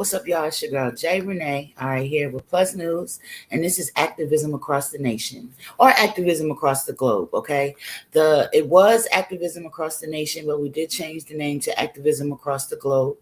What's up, y'all? It's your girl, Jay Rene. All right, here with Plus News, and this is Activism Across the Nation, or Activism Across the Globe, okay? It was Activism Across the Nation, but we did change the name to Activism Across the Globe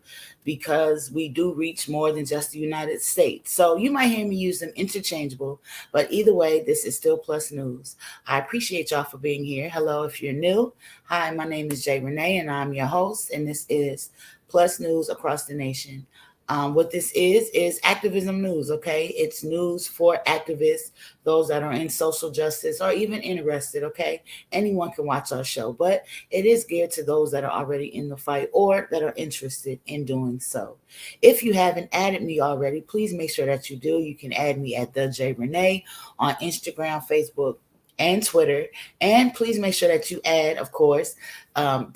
because we do reach more than just the United States. So you might hear me use them interchangeable, but either way, this is still Plus News. I appreciate y'all for being here. Hello, if you're new. Hi, my name is Jay Rene, and I'm your host, and this is Plus News Across the Nation. What this is activism news, okay? It's news for activists, those that are in social justice or even interested, okay? Anyone can watch our show, but it is geared to those that are already in the fight or that are interested in doing so. If you haven't added me already, please make sure that you do. You can add me at the Jay Rene on Instagram, Facebook, and Twitter. And please make sure that you add, of course,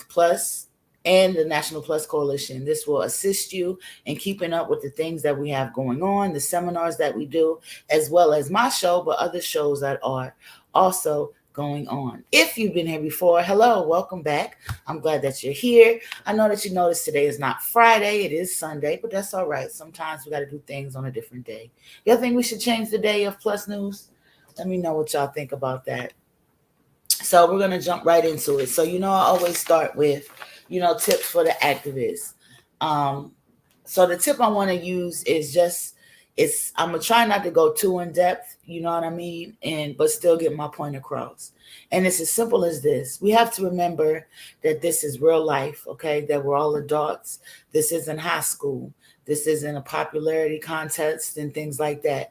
Plus and the National Plus Coalition. This will assist you in keeping up with the things that we have going on, the seminars that we do, as well as my show, but other shows that are also going on. If you've been here before, hello, welcome back. I'm glad that you're here. I know that you noticed today is not Friday, it is Sunday, but that's all right. Sometimes we got to do things on a different day. Y'all think we should change the day of Plus News? Let me know what y'all think about that. So we're going to jump right into it. So, I always start with, tips for the activists. So the tip I want to use is I'm going to try not to go too in depth, you know what I mean? But still get my point across. And it's as simple as this. We have to remember that this is real life, okay? That we're all adults. This isn't high school. This isn't a popularity contest and things like that.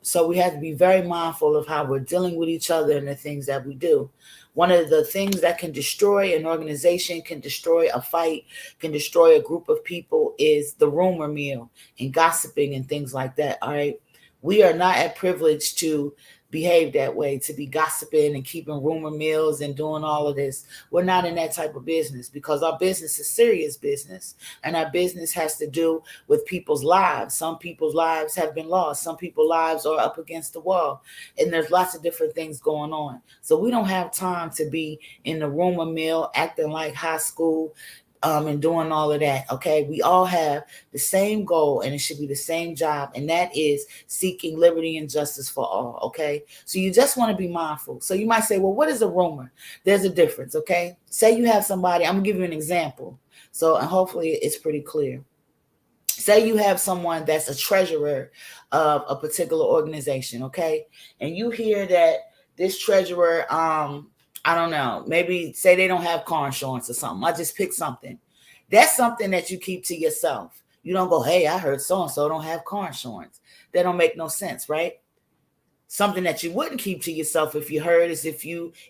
So we have to be very mindful of how we're dealing with each other and the things that we do. One of the things that can destroy an organization, can destroy a fight, can destroy a group of people is the rumor mill and gossiping and things like that. All right. We are not at privilege to behave that way, to be gossiping and keeping rumor mills and doing all of this. We're not in that type of business because our business is serious business, and our business has to do with people's lives. Some people's lives have been lost. Some people's lives are up against the wall, and there's lots of different things going on. So we don't have time to be in the rumor mill acting like high school, and doing all of that. Okay. We all have the same goal, and it should be the same job. And that is seeking liberty and justice for all. Okay. So you just want to be mindful. So you might say, well, what is a rumor? There's a difference. Okay. Say you have somebody, I'm gonna give you an example. So, and hopefully it's pretty clear. Say you have someone that's a treasurer of a particular organization. Okay. And you hear that this treasurer, I don't know, maybe say they don't have car insurance or something. I just pick something. That's something that you keep to yourself. You don't go, hey, I heard so-and-so don't have car insurance. That don't make no sense, right? Something that you wouldn't keep to yourself if you heard is if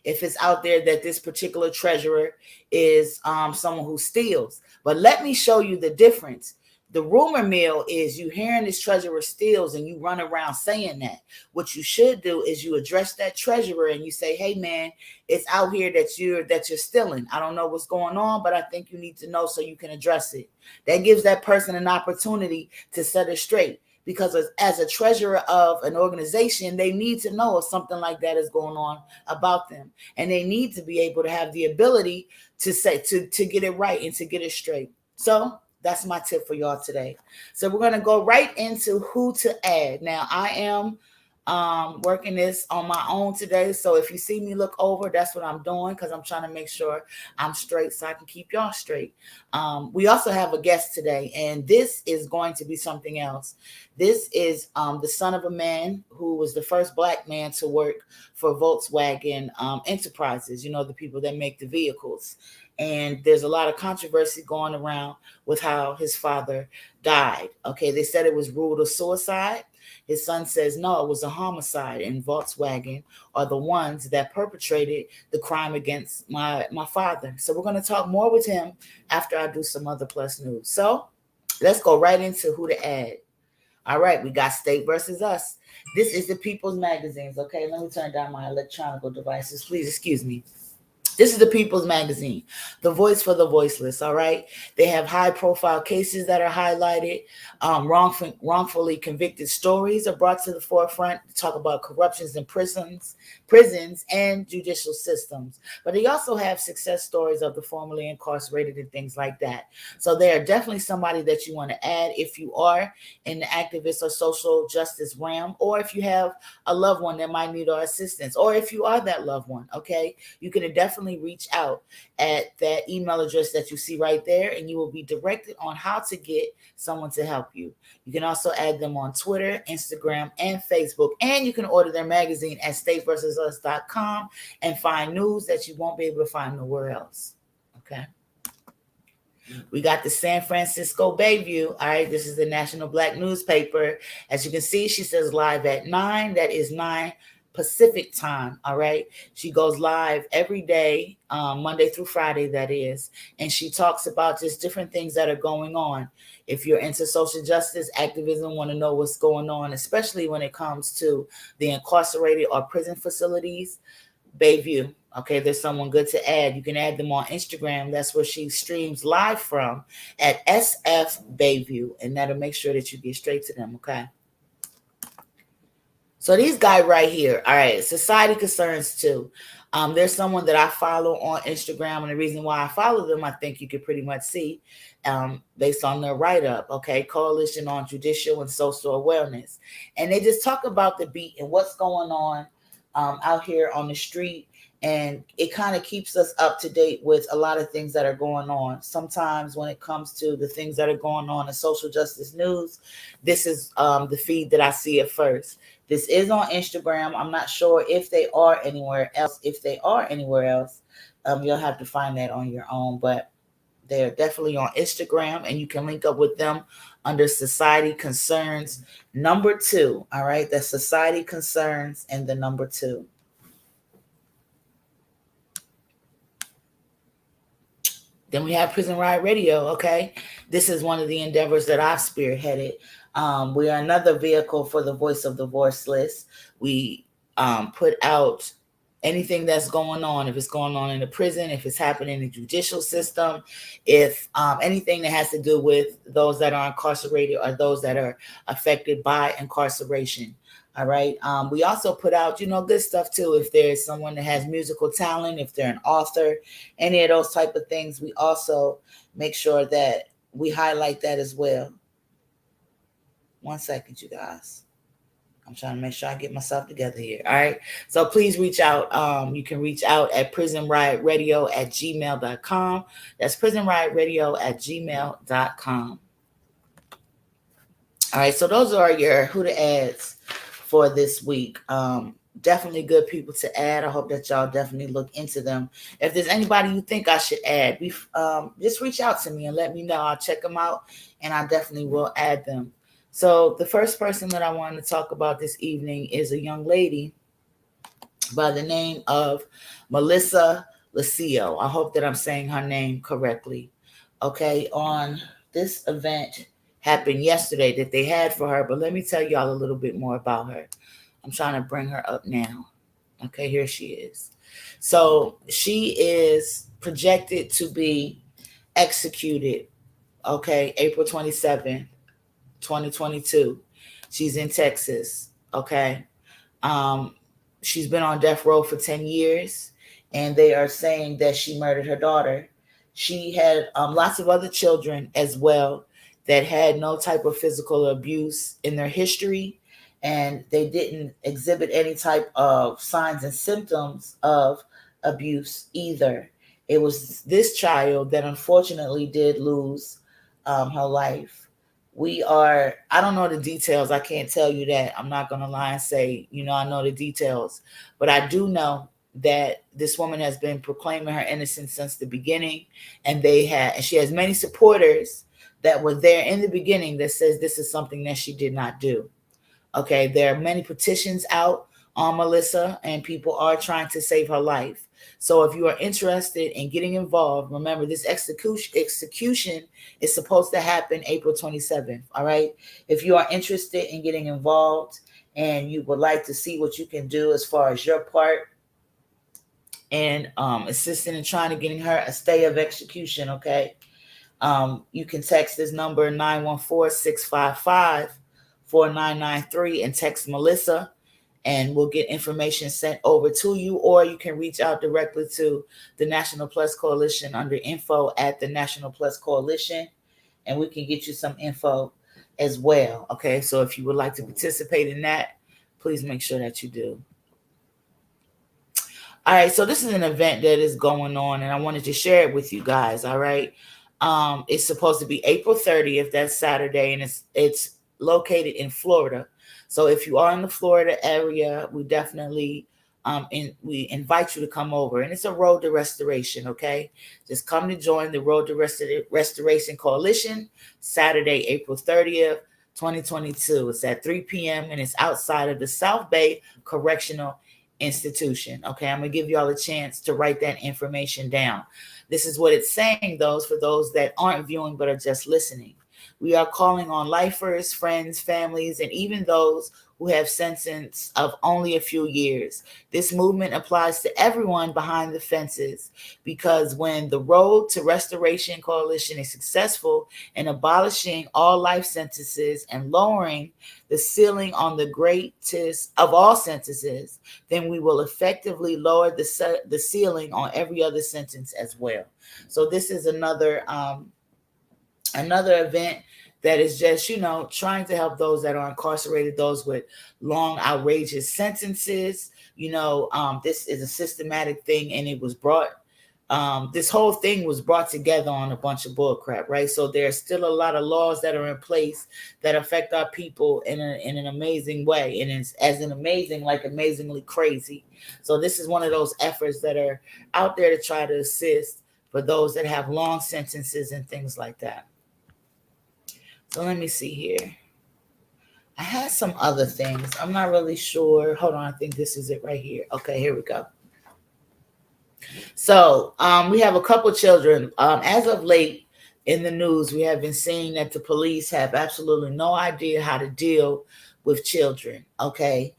it's out there that this particular treasurer is someone who steals. But let me show you the difference. The rumor mill is you hearing this treasurer steals and you run around saying that. What you should do is you address that treasurer and you say, hey man, it's out here that you're stealing. I don't know what's going on, but I think you need to know so you can address it. That gives that person an opportunity to set it straight. Because as a treasurer of an organization, they need to know if something like that is going on about them. And they need to be able to have the ability to say, to get it right and to get it straight. So that's my tip for y'all today. So we're going to go right into who to add. Now, I am working this on my own today. So if you see me look over, that's what I'm doing because I'm trying to make sure I'm straight so I can keep y'all straight. We also have a guest today, and this is going to be something else. This is the son of a man who was the first Black man to work for Volkswagen Enterprises, the people that make the vehicles. And there's a lot of controversy going around with how his father died. Okay, they said it was ruled a suicide. His son says, no, it was a homicide, and Volkswagen are the ones that perpetrated the crime against my father. So we're going to talk more with him after I do some other Plus News. So let's go right into who to add. All right, we got State versus Us. This is the People's Magazines. Okay, let me turn down my electronic devices. Please excuse me. This is the People's Magazine, the voice for the voiceless. All right, they have high-profile cases that are highlighted. Wrongfully convicted stories are brought to the forefront to talk about corruptions in prisons, and judicial systems. But they also have success stories of the formerly incarcerated and things like that. So they are definitely somebody that you want to add if you are in the activist or social justice realm, or if you have a loved one that might need our assistance, or if you are that loved one. Okay, you can definitely reach out at that email address that you see right there, and you will be directed on how to get someone to help you. You can also add them on Twitter, Instagram, and Facebook, and you can order their magazine at stateversusus.com and find news that you won't be able to find nowhere else. Okay. We got the San Francisco Bayview. All right, this is the national black newspaper. As you can see, she says live at 9. That is 9 Pacific time. All right, she goes live every day, Monday through Friday, that is, and she talks about just different things that are going on. If you're into social justice activism, want to know what's going on, especially when it comes to the incarcerated or prison facilities, Bayview. Okay, there's someone good to add. You can add them on Instagram. That's where she streams live from at SF Bayview, and that'll make sure that you get straight to them. Okay. So these guys right here, all right, society concerns too. There's someone that I follow on Instagram, and the reason why I follow them, I think you could pretty much see based on their write-up, okay, Coalition on Judicial and Social Awareness. And they just talk about the beat and what's going on out here on the street, and it kind of keeps us up to date with a lot of things that are going on. Sometimes when it comes to the things that are going on in social justice news, this is the feed that I see at first. This is on Instagram. I'm not sure if they are anywhere else. If they are anywhere else, you'll have to find that on your own, but they're definitely on Instagram, and you can link up with them under Society Concerns #2. All right, that's Society Concerns and the #2. Then we have Prison Riot Radio. Okay, this is one of the endeavors that I've spearheaded. We are another vehicle for the voice of the voiceless. We put out anything that's going on, if it's going on in the prison, if it's happening in the judicial system, if anything that has to do with those that are incarcerated or those that are affected by incarceration. All right. We also put out, good stuff too. If there's someone that has musical talent, if they're an author, any of those type of things, we also make sure that we highlight that as well. 1 second, you guys. I'm trying to make sure I get myself together here. All right. So please reach out. You can reach out at prisonriotradio@gmail.com. That's prisonriotradio@gmail.com. All right. So those are your who to adds for this week. Definitely good people to add. I hope that y'all definitely look into them. If there's anybody you think I should add, just reach out to me and let me know. I'll check them out, and I definitely will add them. So the first person that I wanted to talk about this evening is a young lady by the name of Melissa Lucio. I hope that I'm saying her name correctly. Okay, on this event happened yesterday that they had for her, but let me tell y'all a little bit more about her. I'm trying to bring her up now. Okay, here she is. So she is projected to be executed, okay, April 27th. 2022. She's in Texas. Okay. She's been on death row for 10 years, and they are saying that she murdered her daughter. She had lots of other children as well that had no type of physical abuse in their history, and they didn't exhibit any type of signs and symptoms of abuse either. It was this child that unfortunately did lose her life. I don't know the details. I can't tell you that. I'm not going to lie and say, I know the details. But I do know that this woman has been proclaiming her innocence since the beginning. And she has many supporters that were there in the beginning that says this is something that she did not do. Okay, there are many petitions out on Melissa, and people are trying to save her life. So if you are interested in getting involved, remember this execution is supposed to happen April 27th. All right. If you are interested in getting involved and you would like to see what you can do as far as your part, and assisting in trying to getting her a stay of execution. Okay. You can text this number 914-655-4993 and text Melissa, and we'll get information sent over to you, or you can reach out directly to the National Plus Coalition under info at the National Plus Coalition, and we can get you some info as well. Okay, so if you would like to participate in that, please make sure that you do. All right, so this is an event that is going on, and I wanted to share it with you guys. All right, it's supposed to be April 30th. That's Saturday, and it's located in Florida. So if you are in the Florida area, we definitely we invite you to come over, and it's a Road to Restoration. Okay, just come to join the Road to Restoration Coalition Saturday, April 30th. 2022. It's at 3 p.m. and it's outside of the South Bay Correctional Institution. Okay, I'm gonna give you all a chance to write that information down. This is what it's saying, those for those that aren't viewing but are just listening. We are calling on lifers, friends, families, and even those who have sentence of only a few years. This movement applies to everyone behind the fences, because when the Road to Restoration Coalition is successful in abolishing all life sentences and lowering the ceiling on the greatest of all sentences, then we will effectively lower the ceiling on every other sentence as well. So this is another event that is just, trying to help those that are incarcerated, those with long, outrageous sentences. This is a systematic thing, and it was brought, this whole thing was brought together on a bunch of bullcrap, right? So there's still a lot of laws that are in place that affect our people in an amazing way, and it's amazingly crazy. So this is one of those efforts that are out there to try to assist for those that have long sentences and things like that. So let me see here. I had some other things. I'm not really sure. Hold on. I think this is it right here. Okay, here we go. So we have a couple children. As of late in the news, we have been seeing that the police have absolutely no idea how to deal with children. Okay.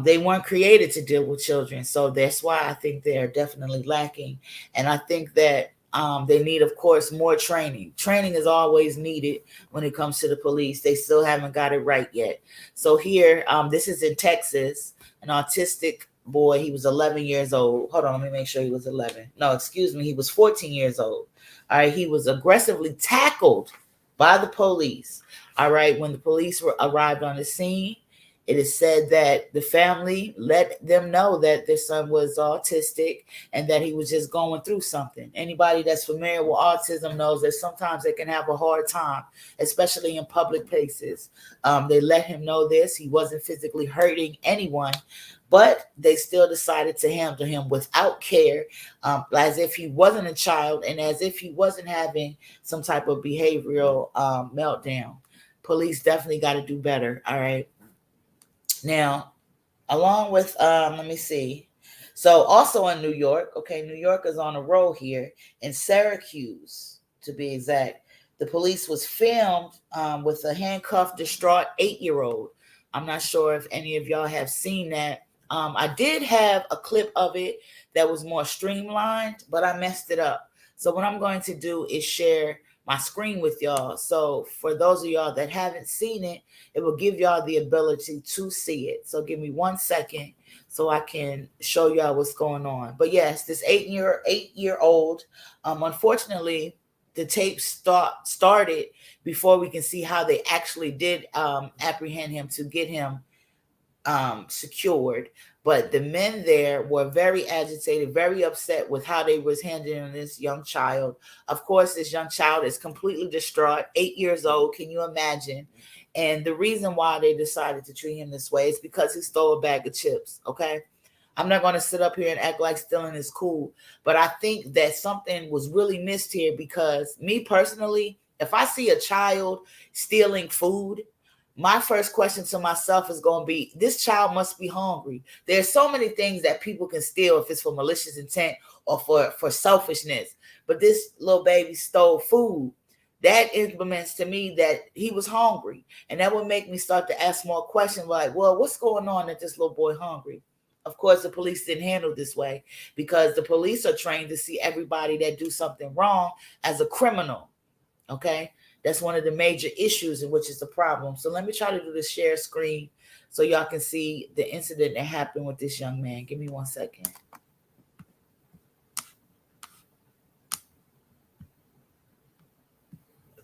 They weren't created to deal with children. So that's why I think they're definitely lacking. And I think that they need, of course, more training. Training is always needed when it comes to the police. They still haven't got it right yet. So here, this is in Texas, an autistic boy. He was 11 years old. Hold on, let me make sure he was 11. No, excuse me. He was 14 years old. All right. He was aggressively tackled by the police. All right. When the police arrived on the scene, it is said that the family let them know that their son was autistic and that he was just going through something. Anybody that's familiar with autism knows that sometimes they can have a hard time, especially in public places. They let him know this. He wasn't physically hurting anyone, but they still decided to handle him without care, as if he wasn't a child and as if he wasn't having some type of behavioral meltdown. Police definitely got to do better. All right. Now, along with, let me see. So also in New York, okay, New York is on a roll here. In Syracuse, to be exact, the police was filmed with a handcuffed, distraught 8-year-old. I'm not sure if any of y'all have seen that. I did have a clip of it that was more streamlined, but I messed it up. So what I'm going to do is share my screen with y'all. So for those of y'all that haven't seen it, it will give y'all the ability to see it. So give me 1 second so I can show y'all what's going on. But yes, this 8-year-old, unfortunately, the tape started before we can see how they actually did apprehend him to get him secured. But the men there were very agitated, very upset with how they was handling this young child. Of course, this young child is completely distraught, 8 years old. Can you imagine? And the reason why they decided to treat him this way is because he stole a bag of chips. Okay. I'm not going to sit up here and act like stealing is cool, but I think that something was really missed here, because me personally, if I see a child stealing food, my first question to myself is going to be, this child must be hungry. There's so many things that people can steal if it's for malicious intent or for selfishness. But this little baby stole food. That implements to me that he was hungry. And that would make me start to ask more questions like, well, what's going on that this little boy hungry? Of course, the police didn't handle this way because the police are trained to see everybody that do something wrong as a criminal. Okay, that's one of the major issues, in which is the problem. So let me try to do the share screen so y'all can see the incident that happened with this young man. Give me 1 second.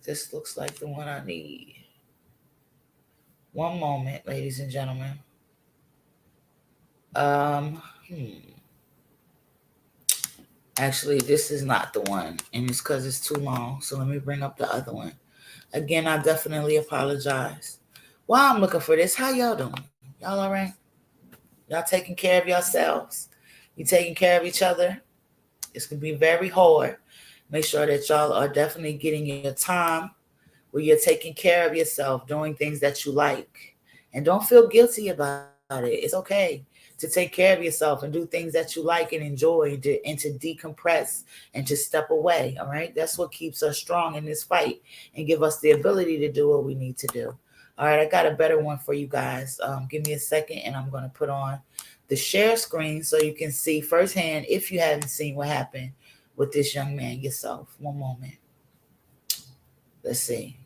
This looks like the one I need. One moment, ladies and gentlemen. Actually, this is not the one, and it's because it's too long. So let me bring up the other one. Again, I definitely apologize. While I'm looking for this, how y'all doing? Y'all all right? Y'all taking care of yourselves? You taking care of each other? It's going to be very hard. Make sure that y'all are definitely getting your time where you're taking care of yourself, doing things that you like. And don't feel guilty about it. It's okay to take care of yourself and do things that you like and enjoy, and to decompress and to step away. All right. That's what keeps us strong in this fight and give us the ability to do what we need to do. All right. I got a better one for you guys. Give me a second and I'm going to put on the share screen so you can see firsthand, if you haven't seen what happened with this young man yourself. One moment. Let's see.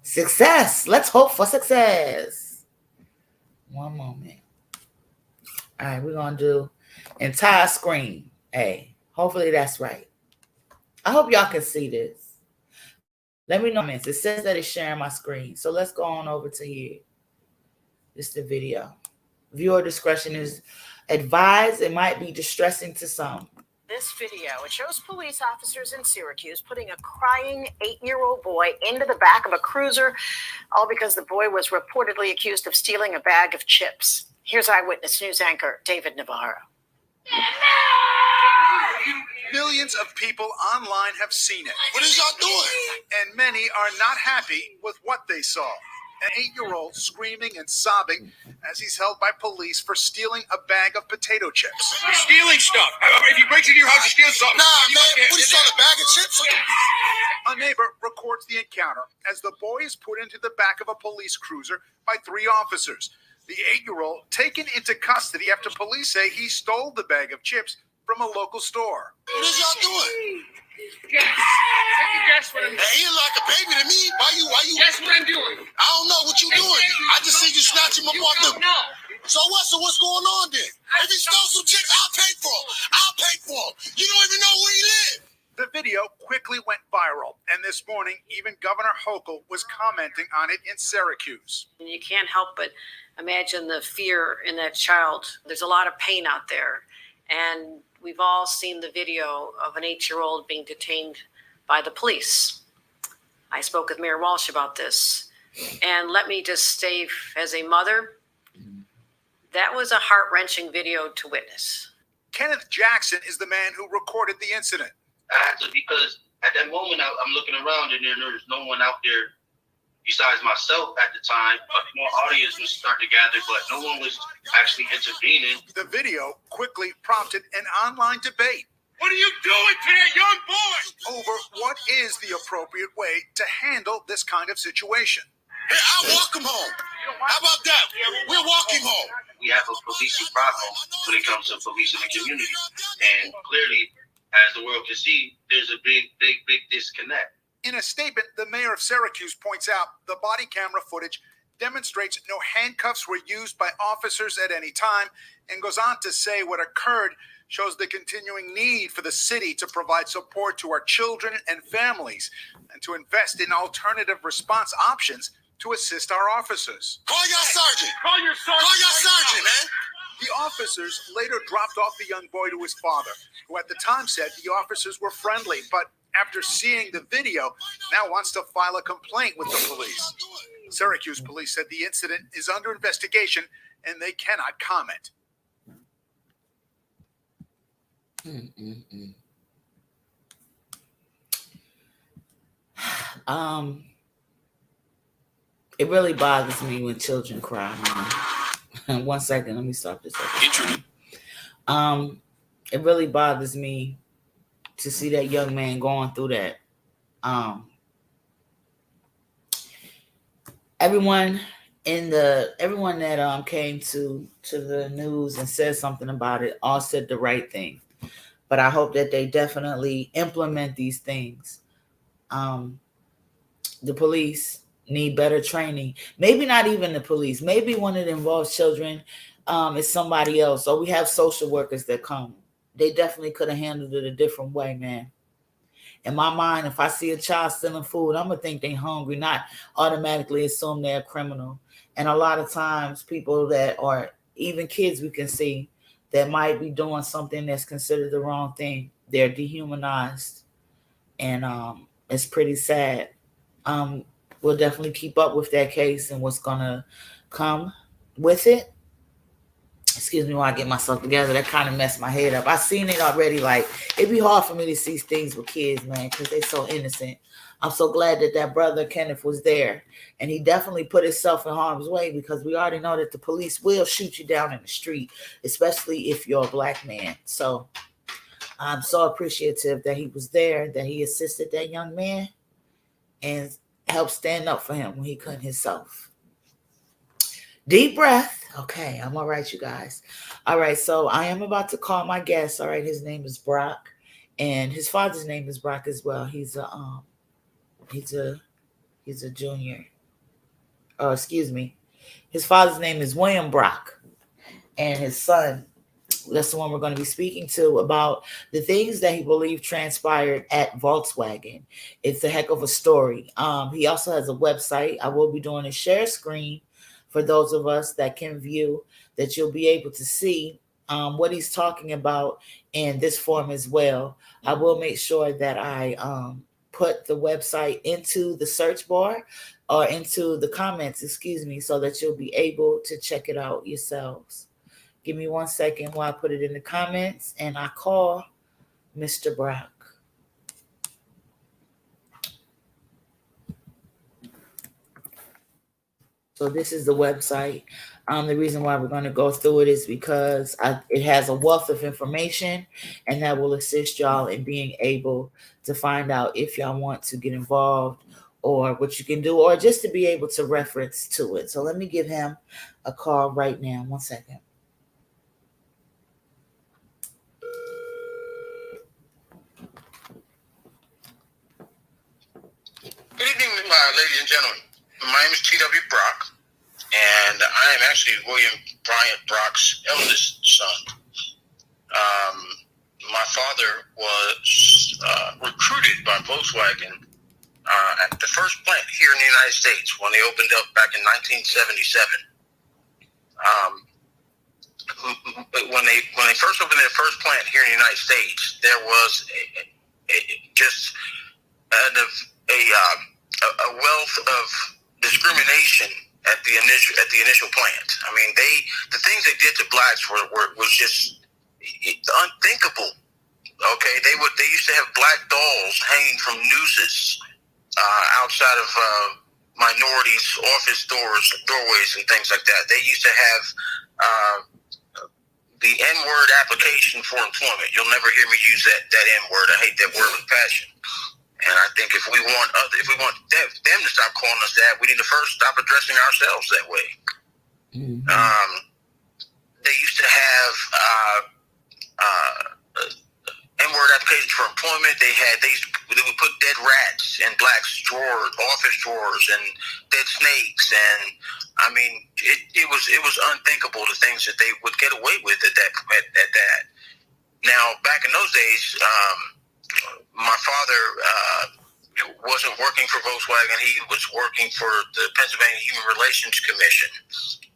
Success. Let's hope for success. One moment. All right, we're going to do entire screen. Hey, hopefully that's right. I hope y'all can see this. Let me know in the comments. It says that it's sharing my screen. So let's go on over to here. This is the video. Viewer discretion is advised. It might be distressing to some. This video, it shows police officers in Syracuse putting a crying 8-year-old boy into the back of a cruiser, all because the boy was reportedly accused of stealing a bag of chips. Here's Eyewitness News anchor David Navarro. Millions of people online have seen it. What is y'all doing? And many are not happy with what they saw. An 8-year-old screaming and sobbing as he's held by police for stealing a bag of potato chips. You're stealing stuff. If he breaks into your house, you steal something. Nah, man, what is on a bag of chips? A neighbor records the encounter as the boy is put into the back of a police cruiser by 3 officers. The 8-year-old taken into custody after police say he stole the bag of chips from a local store. What is y'all doing? Guess. Take a guess what I'm doing. He like a baby to me. Why you? Guess what I'm doing. I don't know what you doing. I just see you snatching him off the. No. So what? So what's going on then? If he stole some chips, I'll pay for him. I'll pay for him. You don't even know where he lives. The video quickly went viral, and this morning, even Governor Hochul was commenting on it in Syracuse. You can't help but imagine the fear in that child. There's a lot of pain out there, and we've all seen the video of an 8-year-old being detained by the police. I spoke with Mayor Walsh about this, and let me just say, as a mother, that was a heart-wrenching video to witness. Kenneth Jackson is the man who recorded the incident. Because at that moment, I'm looking around and there's no one out there besides myself at the time. More audience was starting to gather, but no one was actually intervening. The video quickly prompted an online debate. What are you doing to that young boy? Over what is the appropriate way to handle this kind of situation. Hey, I'll walk him home. How about that? We'll walk him home. We have a policing problem when it comes to policing the community. And clearly, as the world can see, there's a big disconnect. In a statement, the mayor of Syracuse points out the body camera footage demonstrates no handcuffs were used by officers at any time, and goes on to say what occurred shows the continuing need for the city to provide support to our children and families and to invest in alternative response options to assist our officers. Call your sergeant. Call your sergeant, man. The officers later dropped off the young boy to his father, who at the time said the officers were friendly, but after seeing the video, now wants to file a complaint with the police. Syracuse police said the incident is under investigation and they cannot comment. It really bothers me when children cry. 1 second, let me stop this. It really bothers me to see that young man going through that. Everyone everyone that came to the news and said something about it all said the right thing. But I hope that they definitely implement these things. The police need better training. Maybe not even the police. Maybe when it involves children, it's somebody else. Or we have social workers that come. They definitely could have handled it a different way, man. In my mind, if I see a child stealing food, I'm going to think they're hungry, not automatically assume they're a criminal. And a lot of times people that are, even kids we can see, that might be doing something that's considered the wrong thing, they're dehumanized. And it's pretty sad. We'll definitely keep up with that case and what's going to come with it. Excuse me while I get myself together. That kind of messed my head up. I seen it already. Like, it'd be hard for me to see things with kids, man, because they're so innocent. I'm so glad that brother Kenneth was there, and he definitely put himself in harm's way, because we already know that the police will shoot you down in the street, especially if you're a black man. So I'm so appreciative that he was there, that he assisted that young man and helped stand up for him when he couldn't himself. Deep breath. Okay, I'm all right, you guys. All right, so I am about to call my guest. All right, his name is Brock, and his father's name is Brock as well. He's a junior. Oh, excuse me. His father's name is William Brock, and his son, that's the one we're going to be speaking to about the things that he believed transpired at Volkswagen. It's a heck of a story. He also has a website. I will be doing a share screen for those of us that can view, that you'll be able to see what he's talking about in this form as well. I will make sure that I put the website into the search bar or into the comments, so that you'll be able to check it out yourselves. Give me 1 second while I put it in the comments and I call Mr. Brock. So this is the website. The reason why we're going to go through it is because it has a wealth of information, and that will assist y'all in being able to find out if y'all want to get involved or what you can do, or just to be able to reference to it. So let me give him a call right now. 1 second. Good evening, ladies and gentlemen. My name is T.W. Brock, and I am actually William Bryant Brock's eldest son. My father was recruited by Volkswagen at the first plant here in the United States when they opened up back in 1977. When they first opened their first plant here in the United States, there was a wealth of discrimination at the initial plant. I mean, the things they did to blacks was just unthinkable. Okay, they used to have black dolls hanging from nooses outside of minorities' office doorways and things like that. They used to have the N-word application for employment. You'll never hear me use that N-word. I hate that word with passion. And I think if we want them to stop calling us that, we need to first stop addressing ourselves that way. Mm-hmm. They used to have N-word applications for employment. They would put dead rats in blacks' office drawers, and dead snakes, and I mean, it was unthinkable, the things that they would get away with at that. Now, back in those days, my father wasn't working for Volkswagen. He was working for the Pennsylvania Human Relations Commission,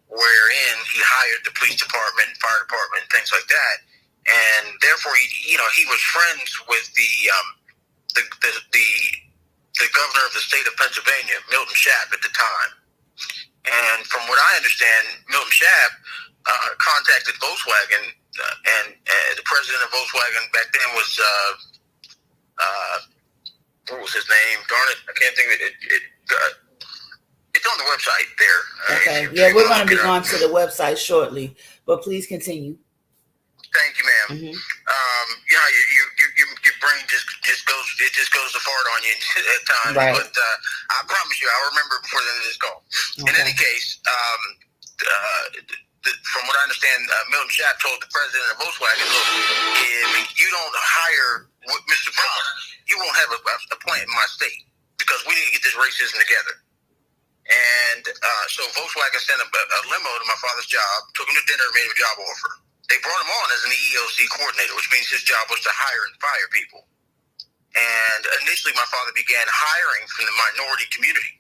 wherein he hired the police department, fire department, and things like that. And therefore, he was friends with the governor of the state of Pennsylvania, Milton Schaap, at the time. And from what I understand, Milton Schaap contacted Volkswagen, and the president of Volkswagen back then was what was his name? Darn it, I can't think of it. It's on the website there. Okay, yeah, we're going to be going to the website shortly, but please continue. Thank you, ma'am. Mm-hmm. Your brain just just goes to fart on you at times. Right. But I promise you, I'll remember before the end of this call. Okay. In any case, from what I understand, Milton Schaap told the president of Volkswagen, look, if you don't hire Mr. Brown, you won't have a plant in my state because we need to get this racism together. And so Volkswagen sent a limo to my father's job, took him to dinner, made him a job offer. They brought him on as an EEOC coordinator, which means his job was to hire and fire people. And initially, my father began hiring from the minority community.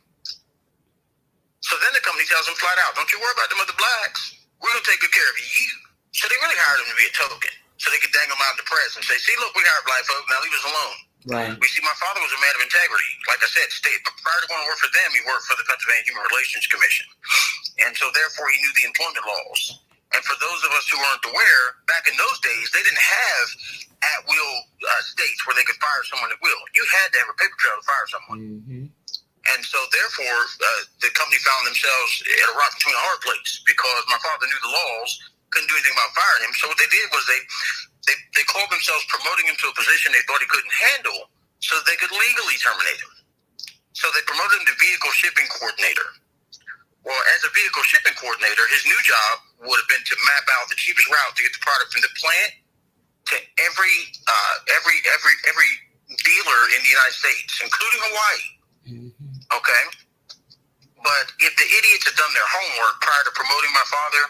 So then the company tells him flat out, don't you worry about them other blacks. We're going to take good care of you. So they really hired him to be a token. So they could dangle him out in the press and say, see, look, we hired black folk, now leave us alone. Right. We see my father was a man of integrity. Like I said, prior to going to work for them, he worked for the Pennsylvania Human Relations Commission. And so therefore, he knew the employment laws. And for those of us who aren't aware, back in those days, they didn't have at-will states where they could fire someone at will. You had to have a paper trail to fire someone. Mm-hmm. And so therefore, the company found themselves at a rock between a hard place because my father knew the laws, couldn't do anything about firing him. So what they did was they called themselves promoting him to a position they thought he couldn't handle so they could legally terminate him. So they promoted him to vehicle shipping coordinator. Well, as a vehicle shipping coordinator, his new job would have been to map out the cheapest route to get the product from the plant to every dealer in the United States, including Hawaii. Mm-hmm. Okay? But if the idiots had done their homework prior to promoting my father,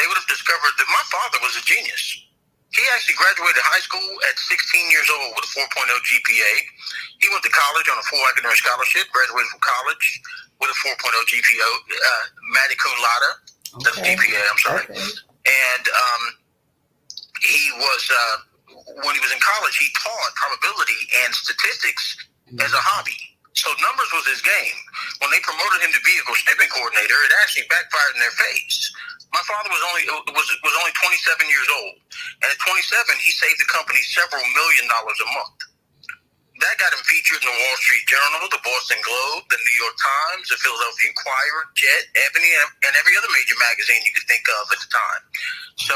they would have discovered that my father was a genius. He actually graduated high school at 16 years old with a 4.0 GPA. He went to college on a full academic scholarship, graduated from college with a 4.0 GPA, magna cum laude. That's GPA, I'm sorry. Okay. And he was, when he was in college, he taught probability and statistics as a hobby. So numbers was his game. When they promoted him to vehicle shipping coordinator, it actually backfired in their face. My father was only 27 years old, and at 27, he saved the company several $1 million a month. That got him featured in the Wall Street Journal, the Boston Globe, the New York Times, the Philadelphia Inquirer, Jet, Ebony, and every other major magazine you could think of at the time. So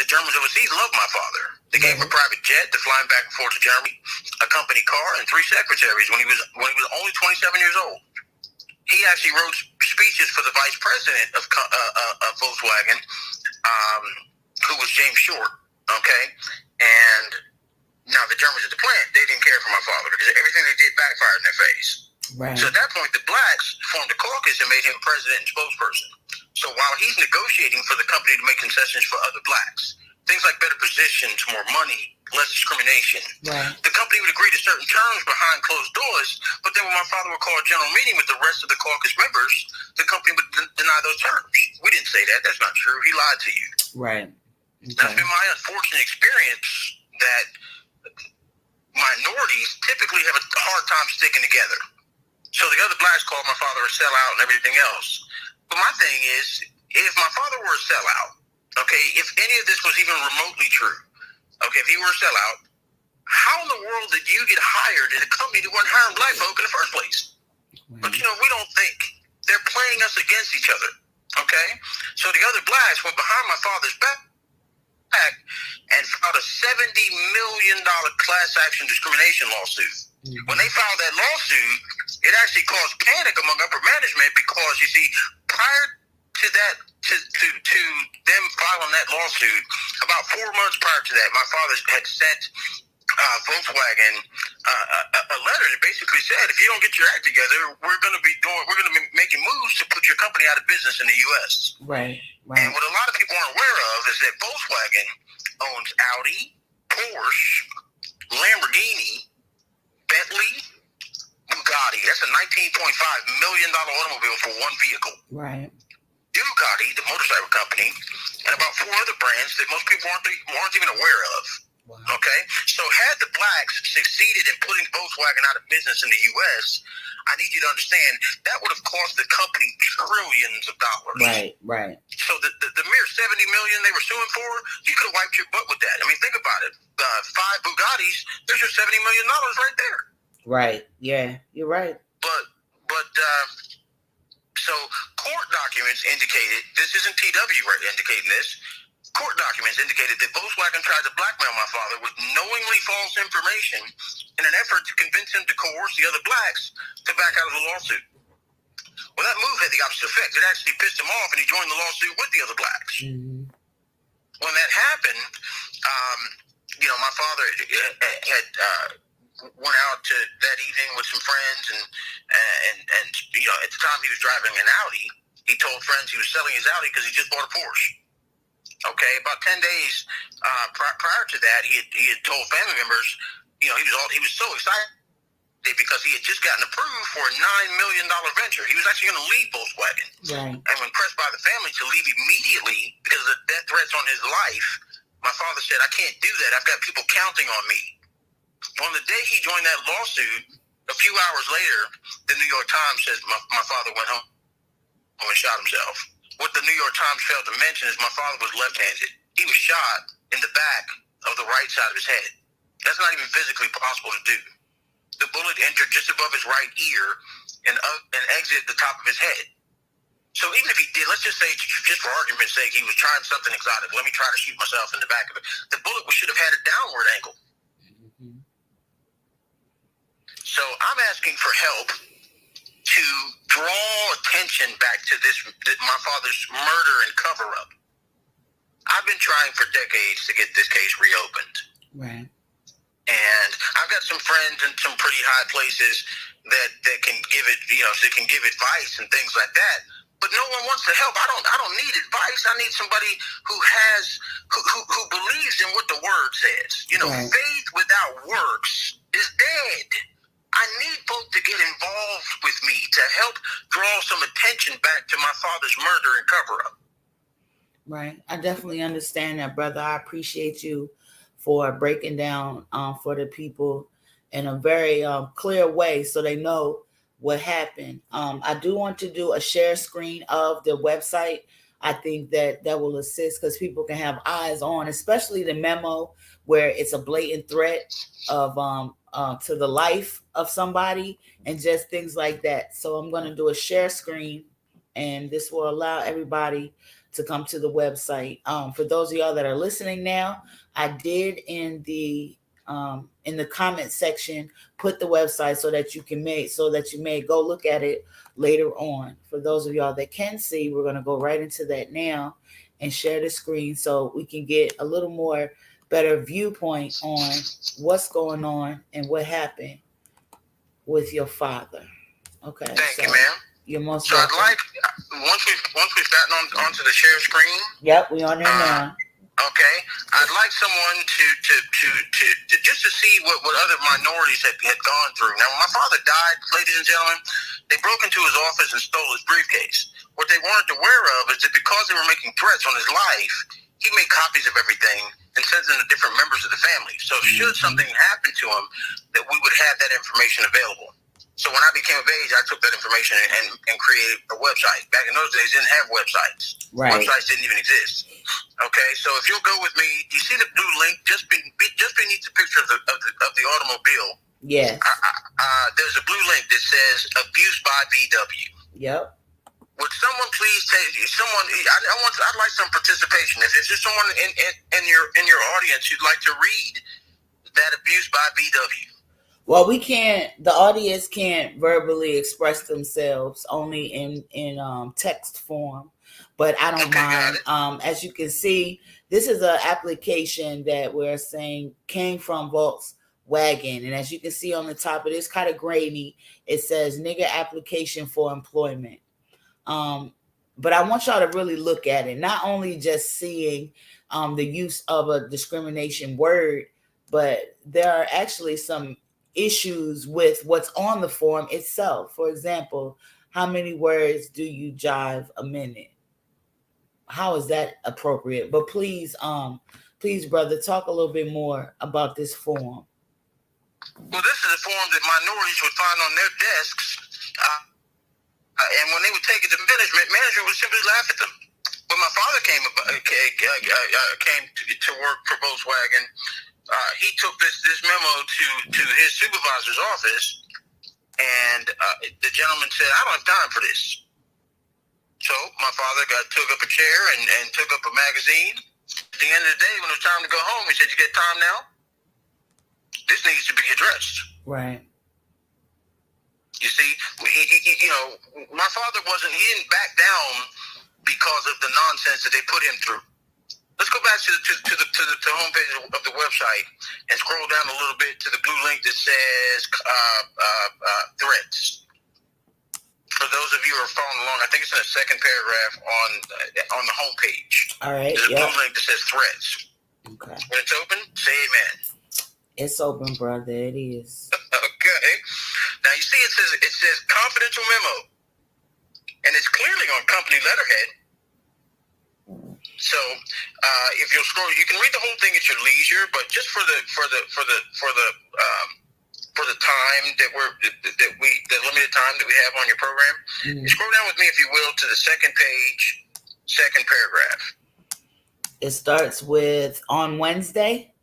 the Germans overseas loved my father. They gave him a private jet to fly him back and forth to Germany, a company car, and 3 secretaries when he was only 27 years old. He actually wrote speeches for the vice president of Volkswagen, who was James Short. Okay, and now the Germans at the plant, they didn't care for my father because everything they did backfired in their face. Right. So at that point, the blacks formed a caucus and made him president and spokesperson. So while he's negotiating for the company to make concessions for other blacks, things like better positions, more money, less discrimination. Right. The company would agree to certain terms behind closed doors, but then when my father would call a general meeting with the rest of the caucus members, the company would deny those terms. We didn't say that. That's not true. He lied to you. Right. Okay. That's been my unfortunate experience that minorities typically have a hard time sticking together. So the other blacks called my father a sellout and everything else. But my thing is, if my father were a sellout, okay, if any of this was even remotely true, okay, if he were a sellout, how in the world did you get hired at a company that wasn't hiring black folk in the first place? Right. But, we don't think. They're playing us against each other, okay? So the other blacks went behind my father's back and filed a $70 million class action discrimination lawsuit. Mm-hmm. When they filed that lawsuit, it actually caused panic among upper management because, you see, prior to that, to them filing that lawsuit, about 4 months prior to that, my father had sent Volkswagen a letter that basically said, if you don't get your act together, we're going to be making moves to put your company out of business in the U.S. Right. And what a lot of people aren't aware of is that Volkswagen owns Audi, Porsche, Lamborghini, Bentley, Bugatti. That's a $19.5 million automobile for one vehicle. Right. Ducati, the motorcycle company, and about 4 other brands that most people aren't even aware of. Wow. Okay? So had the blacks succeeded in putting Volkswagen out of business in the U.S., I need you to understand that would have cost the company trillions of dollars. Right. So the mere $70 million they were suing for, you could have wiped your butt with that. I mean, think about it. 5 Bugattis, there's your $70 million right there. Right. Yeah, you're right. But so court documents indicated, this isn't TW indicating this, Court documents indicated that Volkswagen tried to blackmail my father with knowingly false information in an effort to convince him to coerce the other blacks to back out of the lawsuit. Well, that move had the opposite effect. It actually pissed him off, and he joined the lawsuit with the other blacks. Mm-hmm. When that happened, my father had went out to that evening with some friends, and at the time he was driving an Audi. He told friends he was selling his Audi because he just bought a Porsche. Okay, about 10 days prior to that, he had told family members, he was so excited because he had just gotten approved for a $9 million venture. He was actually going to leave Volkswagen. Right. And when pressed by the family to leave immediately because of the death threats on his life, my father said, "I can't do that. I've got people counting on me." On the day he joined that lawsuit, a few hours later, the New York Times says my father went home and shot himself. What the New York Times failed to mention is my father was left-handed. He was shot in the back of the right side of his head. That's not even physically possible to do. The bullet entered just above his right ear and exited the top of his head. So even if he did, let's just say, just for argument's sake, he was trying something exotic. Let me try to shoot myself in the back of it. The bullet should have had a downward angle. Mm-hmm. So I'm asking for help to draw attention back to my father's murder and cover-up. I've been trying for decades to get this case reopened. Right. And I've got some friends in some pretty high places that can give it, they can give advice and things like that. But no one wants to help. I don't need advice. I need somebody who believes in what the word says. Right. Faith without works is dead. I need folks to get involved with me to help draw some attention back to my father's murder and cover-up. Right. I definitely understand that, brother. I appreciate you for breaking down for the people in a very clear way so they know what happened. I do want to do a share screen of the website. I think that will assist because people can have eyes on, especially the memo where it's a blatant threat of to the life of somebody and just things like that. So I'm going to do a share screen, and this will allow everybody to come to the website. For those of y'all that are listening now, I did in the comment section put the website so that you may go look at it later on. For those of y'all that can see, we're going to go right into that now and share the screen so we can get a little more better viewpoint on what's going on and what happened with your father. Okay. Thank you, ma'am. You're most welcome. welcome. I'd like once we've gotten onto the share screen. Yep, we on there now. Okay, I'd like someone to just to see what other minorities had gone through. Now, when my father died, ladies and gentlemen, they broke into his office and stole his briefcase. What they weren't aware of is that because they were making threats on his life, he made copies of everything and sends them to different members of the family. So should something happen to him, that we would have that information available. So when I became of age, I took that information and created a website. Back in those days, they didn't have websites. Right. Websites didn't even exist. Okay, so if you'll go with me, do you see the blue link just beneath the picture of the automobile? Yes. There's a blue link that says "Abuse by VW." Yep. Would someone please I'd like some participation. If there's someone in your audience who'd like to read that "Abuse by VW." Well, the audience can't verbally express themselves, only in text form, but I don't mind. As you can see, this is an application that we're saying came from Volkswagen. And as you can see on the top, it is kind of grainy. It says nigger application for employment. But I want y'all to really look at it, not only just seeing the use of a discrimination word, but there are actually some issues with what's on the form itself. For example, how many words do you jive a minute? How is that appropriate? But please, brother, talk a little bit more about this form. Well, this is a form that minorities would find on their desks, and when they would take it to management would simply laugh at them. When my father came to work for Volkswagen, he took this memo to his supervisor's office, and the gentleman said, "I don't have time for this." So my father took up a chair and took up a magazine At the end of the day, when it was time to go home, he said, "You get time now? This needs to be addressed." Right. You see, my father he didn't back down because of the nonsense that they put him through. Let's go back to the homepage of the website and scroll down a little bit to the blue link that says threads. For those of you who are following along, I think it's in the second paragraph on the homepage. All right. There's a blue link that says threads. Okay. When it's open, say amen. It's open, brother. It is. Okay. Now you see it says confidential memo, and it's clearly on company letterhead. So if you'll scroll, you can read the whole thing at your leisure. But just for the time the limited time that we have on your program, scroll down with me, if you will, to the second page, second paragraph. It starts with on Wednesday.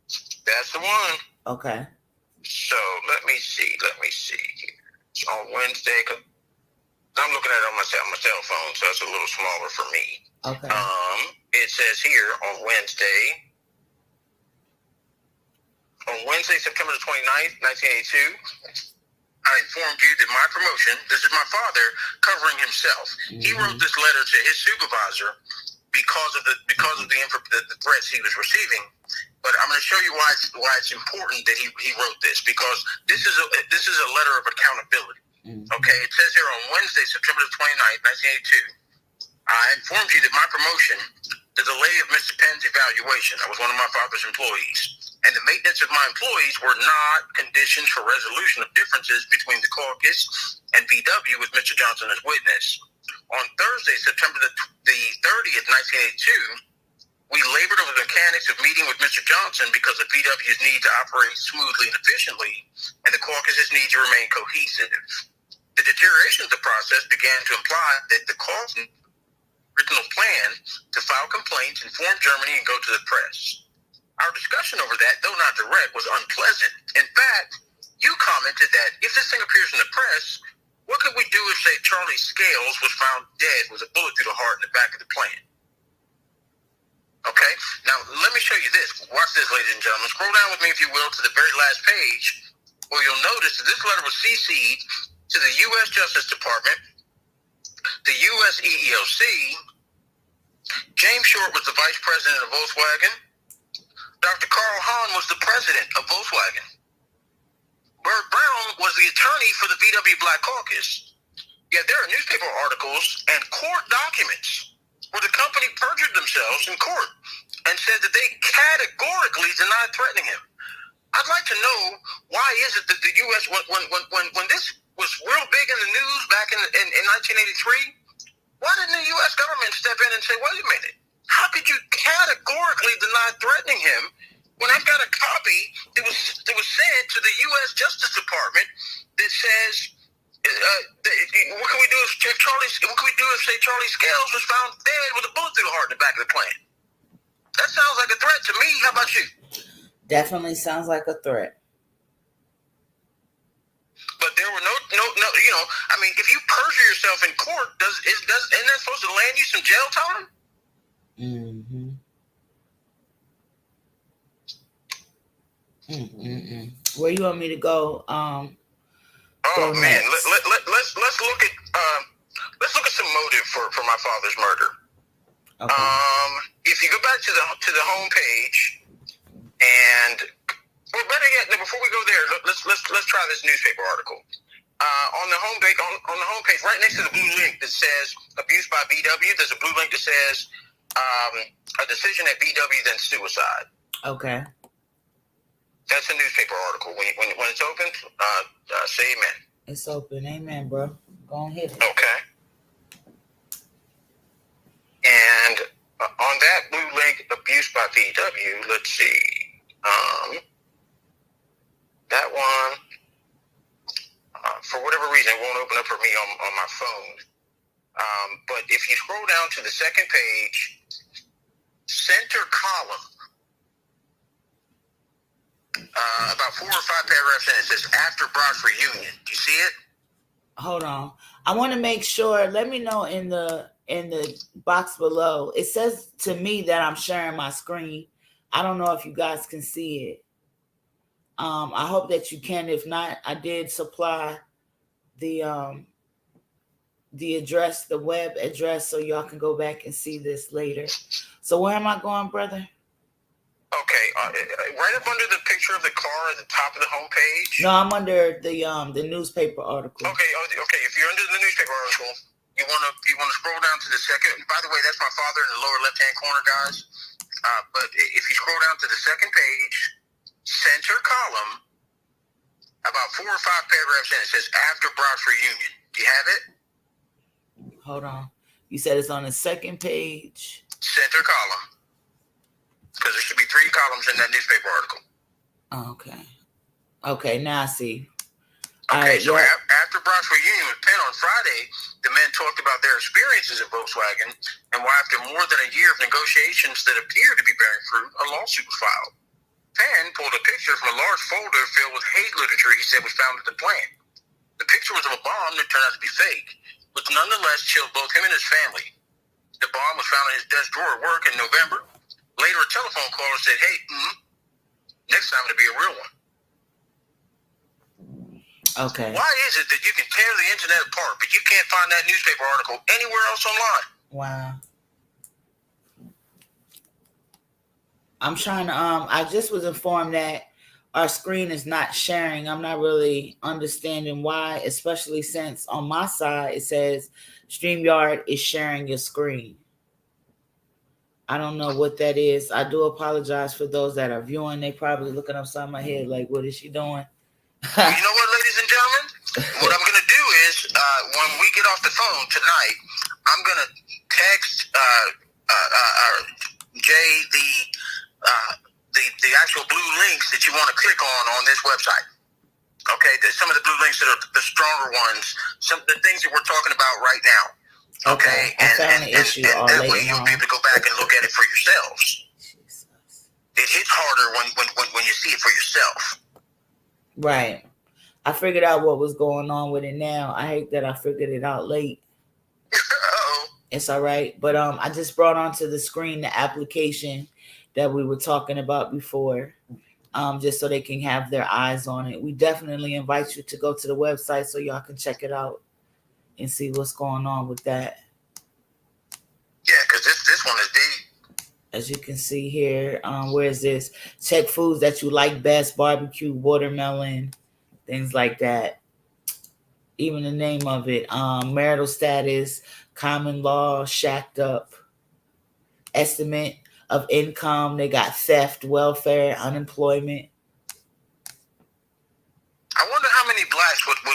That's the one. Okay. So let me see here. It's on Wednesday. I'm looking at it on my cell phone, so it's a little smaller for me. Okay. It says here on Wednesday, September the 29th, 1982, I informed you that my promotion, this is my father covering himself. He wrote this letter to his supervisor because of the threats he was receiving. But I'm going to show you why it's important that he wrote this, because this is a letter of accountability. Okay, it says here on Wednesday, September the 29th, 1982, I informed you that my promotion, the delay of Mr. Penn's evaluation, I was one of my father's employees, and the maintenance of my employees were not conditions for resolution of differences between the caucus and VW with Mr. Johnson as witness. On Thursday, September the 30th, 1982, we labored over the mechanics of meeting with Mr. Johnson because of VW's need to operate smoothly and efficiently, and the caucus's need to remain cohesive. The deterioration of the process began to imply that the caucus' original plan to file complaints, inform Germany, and go to the press. Our discussion over that, though not direct, was unpleasant. In fact, you commented that if this thing appears in the press, what could we do if, say, Charlie Scales was found dead with a bullet through the heart in the back of the plane? Okay, now let me show you this. Watch this, ladies and gentlemen. Scroll down with me, if you will, to the very last page, where you'll notice that this letter was CC'd to the U.S. Justice Department, the U.S. EEOC. James Short was the vice president of Volkswagen. Dr. Carl Hahn was the president of Volkswagen. Bert Brown was the attorney for the VW Black Caucus. Yet there are newspaper articles and court documents where the company perjured themselves in court and said that they categorically denied threatening him. I'd like to know, why is it that the U.S., when this was real big in the news back in 1983, why didn't the U.S. government step in and say, wait a minute, how could you categorically deny threatening him when I've got a copy that was sent to the U.S. Justice Department that says, what can we do if say Charlie Scales was found dead with a bullet through the heart in the back of the plane? That sounds like a threat to me. How about you? Definitely sounds like a threat. But there were no, I mean, if you perjure yourself in court, isn't that supposed to land you some jail time? Where you want me to go? Oh man, let's look at some motive for my father's murder. Okay. If you go back to the home page, and better yet, before we go there, let's try this newspaper article. On the homepage, right next to the blue link that says abuse by VW, there's a blue link that says a decision at VW, then suicide. Okay. That's a newspaper article. When it's open, say amen. It's open. Amen, bro. Go on hit it. Okay. And on that blue link, abuse by VW, let's see. That one, for whatever reason, it won't open up for me on my phone. But if you scroll down to the second page, center column, about 4 or 5 paragraphs in, it says after Brock's reunion. Do you see it? Hold on. I want to make sure. Let me know in the in the box below. It says to me that I'm sharing my screen. I don't know if you guys can see it. I hope that you can. If not, I did supply the address, the web address, so y'all can go back and see this later. So where am I going, brother? Okay, right up under the picture of the car at the top of the homepage. No, I'm under the newspaper article. Okay. If you're under the newspaper article, you wanna scroll down to the second. By the way, that's my father in the lower left-hand corner, guys. But if you scroll down to the second page, center column, about 4 or 5 paragraphs in, it says after Brock's reunion. Do you have it? Hold on. You said it's on the second page. Center column. Because there should be 3 columns in that newspaper article. Okay, now I see. Okay, so after Brock's reunion with Penn on Friday, the men talked about their experiences at Volkswagen and why after more than a year of negotiations that appeared to be bearing fruit, a lawsuit was filed. Penn pulled a picture from a large folder filled with hate literature he said was found at the plant. The picture was of a bomb that turned out to be fake, but nonetheless chilled both him and his family. The bomb was found in his desk drawer at work in November. Later, a telephone caller said, hey, next time it'll be a real one. Okay. Why is it that you can tear the internet apart, but you can't find that newspaper article anywhere else online? Wow. I'm trying to, I just was informed that our screen is not sharing. I'm not really understanding why, especially since on my side, it says StreamYard is sharing your screen. I don't know what that is. I do apologize for those that are viewing. They probably looking upside my head like, what is she doing? You know what, ladies and gentlemen? What I'm going to do is, when we get off the phone tonight, I'm going to text Jay the actual blue links that you want to click on this website. Okay, some of the blue links that are the stronger ones, some of the things that we're talking about right now. Okay, I found the issue all that way later you'll on. be able to go back and look at it for yourselves. Jesus. It hits harder when you see it for yourself. Right. I figured out what was going on with it now. I hate that I figured it out late. Uh-oh. It's all right. But I just brought onto the screen the application that we were talking about before, just so they can have their eyes on it. We definitely invite you to go to the website so y'all can check it out and see what's going on with that. Yeah, because this one is deep. As you can see here, where is this? Check foods that you like best: barbecue, watermelon, things like that. Even the name of it, marital status, common law, shacked up, estimate of income. They got theft, welfare, unemployment. I wonder how many blacks would be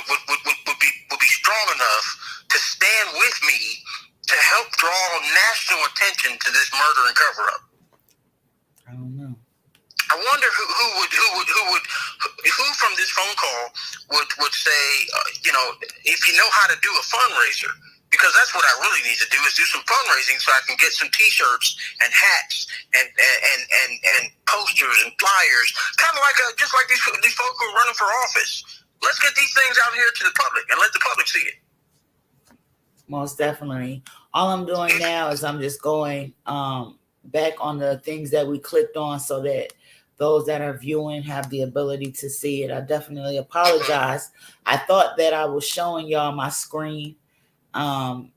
strong enough to stand with me to help draw national attention to this murder and cover up. I don't know. I wonder who from this phone call would say, if you know how to do a fundraiser, because that's what I really need to do is do some fundraising so I can get some T-shirts and hats and posters and flyers, kind of like just like these folks who are running for office. Let's get these things out here to the public and let the public see it. Most definitely. All I'm doing now is I'm just going back on the things that we clicked on so that those that are viewing have the ability to see it. I definitely apologize. I thought that I was showing y'all my screen. I'm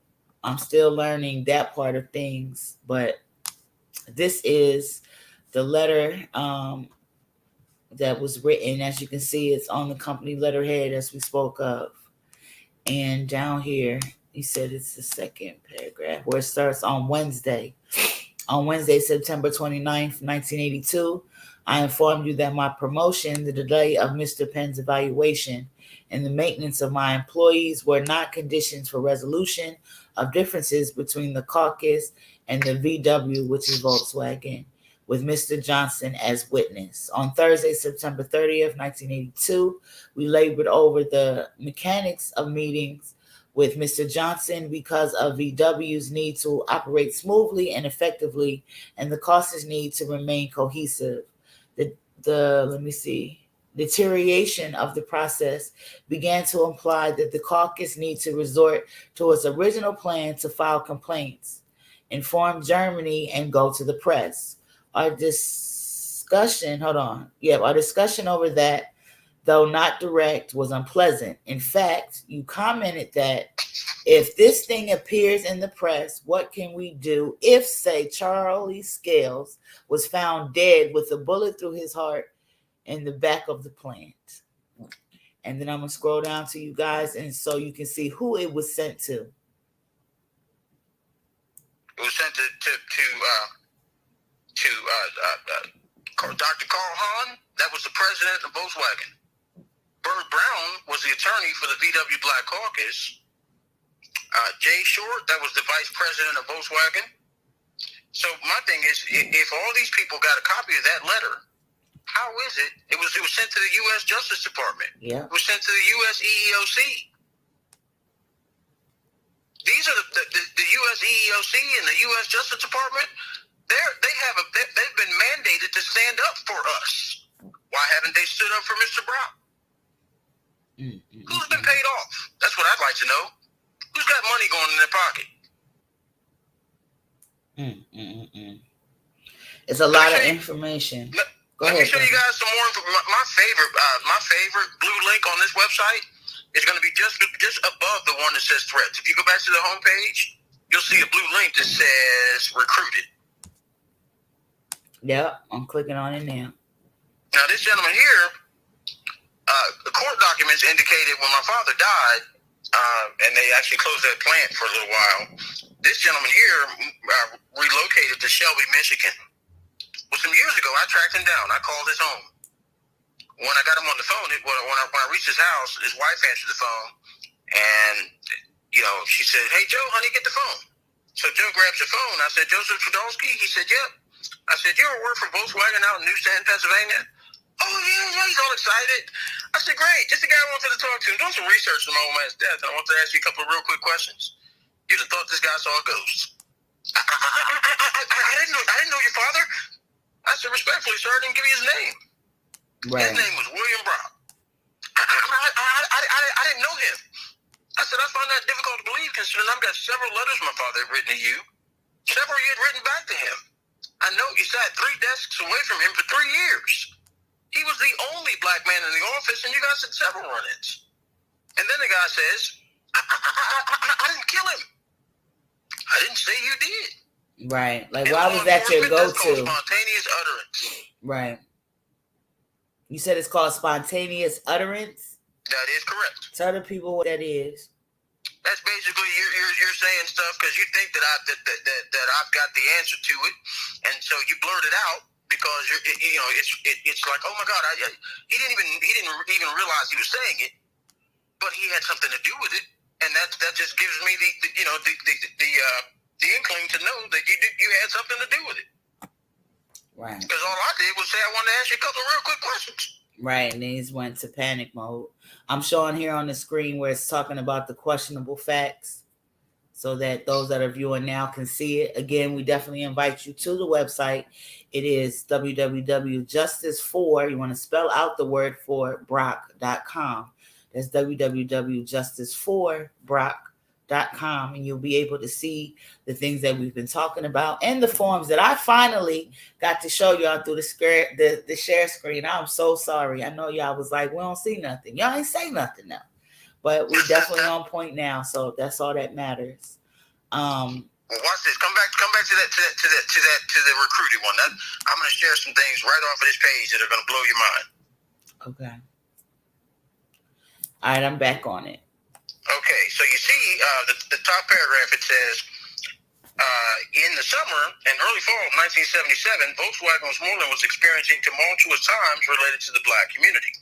still learning that part of things, but this is the letter that was written. As you can see, it's on the company letterhead as we spoke of. And down here, he said it's the second paragraph where it starts on Wednesday. On Wednesday, September 29th, 1982, I informed you that my promotion, the delay of Mr. Penn's evaluation, and the maintenance of my employees were not conditions for resolution of differences between the caucus and the VW, which is Volkswagen, with Mr. Johnson as witness. On Thursday, September 30th, 1982, we labored over the mechanics of meetings with Mr. Johnson because of VW's need to operate smoothly and effectively and the caucus need to remain cohesive. Let me see. deterioration of the process began to imply that the caucus needs to resort to its original plan to file complaints, inform Germany, and go to the press. Our discussion over that, though not direct, was unpleasant. In fact, you commented that if this thing appears in the press, what can we do if, say, Charlie Scales was found dead with a bullet through his heart in the back of the plant? And then I'm going to scroll down to you guys, and so you can see who it was sent to. It was sent to Dr. Carl Hahn. That was the president of Volkswagen. Bert Brown was the attorney for the VW Black Caucus. Jay Short, that was the vice president of Volkswagen. So my thing is, if all these people got a copy of that letter, how is it? It was sent to the U.S. Justice Department. Yeah. It was sent to the U.S. EEOC. These are the U.S. EEOC and the U.S. Justice Department. They've been mandated to stand up for us. Why haven't they stood up for Mr. Brown? Who's been paid off? That's what I'd like to know. Who's got money going in their pocket? It's a lot of information. Let me show you guys some more information. My favorite blue link on this website is going to be just above the one that says threats. If you go back to the homepage, you'll see a blue link that says recruited. Yep, I'm clicking on it now. Now, this gentleman here, the court documents indicated when my father died, and they actually closed that plant for a little while, this gentleman here relocated to Shelby, Michigan. Well, some years ago, I tracked him down. I called his home. When I got him on the phone, when I reached his house, his wife answered the phone, and she said, "Hey, Joe, honey, get the phone." So Joe grabs the phone. I said, "Joseph Podolsky?" He said, "Yep." I said, "You ever work for Volkswagen out in Newstand, Pennsylvania?" "Oh, yeah, he's all excited." I said, "Great, just the guy I wanted to talk to. I'm doing some research on my old man's death, and I want to ask you a couple of real quick questions. You'd have thought this guy saw a ghost." I didn't know your father. I said, "Respectfully, sir, I didn't give you his name." Right. His name was William Brown. I didn't know him. I said, "I find that difficult to believe, considering I've got several letters my father had written to you. Several you had written back to him. I know you sat 3 desks away from him for 3 years. He was the only black man in the office, and you guys had several run-ins." And then the guy says, I didn't kill him. I didn't say you did. Right. Like, why was that your go-to? That's called spontaneous utterance. Right. You said it's called spontaneous utterance? That is correct. Tell the people what that is. That's basically you're saying stuff because you think that I've got the answer to it, and so you blurt it out because it's like, oh my God, he didn't even realize he was saying it, but he had something to do with it, and that just gives me the inkling to know that you had something to do with it. Right. Because all I did was say I wanted to ask you a couple of real quick questions. Right, and then he went to panic mode. I'm showing here on the screen where it's talking about the questionable facts so that those that are viewing now can see it. Again, we definitely invite you to the website. It is www.justice4, you want to spell out the word for Brock.com. That's www.justice4brock.com, and you'll be able to see the things that we've been talking about and the forms that I finally got to show y'all through the share screen. I'm so sorry. I know y'all was like, we don't see nothing. Y'all ain't say nothing now, but we definitely on point now. So that's all that matters. Well, watch this. Come back to the recruited one. I'm going to share some things right off of this page that are going to blow your mind. Okay. All right, I'm back on it. Okay, so you see the top paragraph, it says, in the summer and early fall of 1977, Volkswagen Westmoreland was experiencing tumultuous times related to the black community.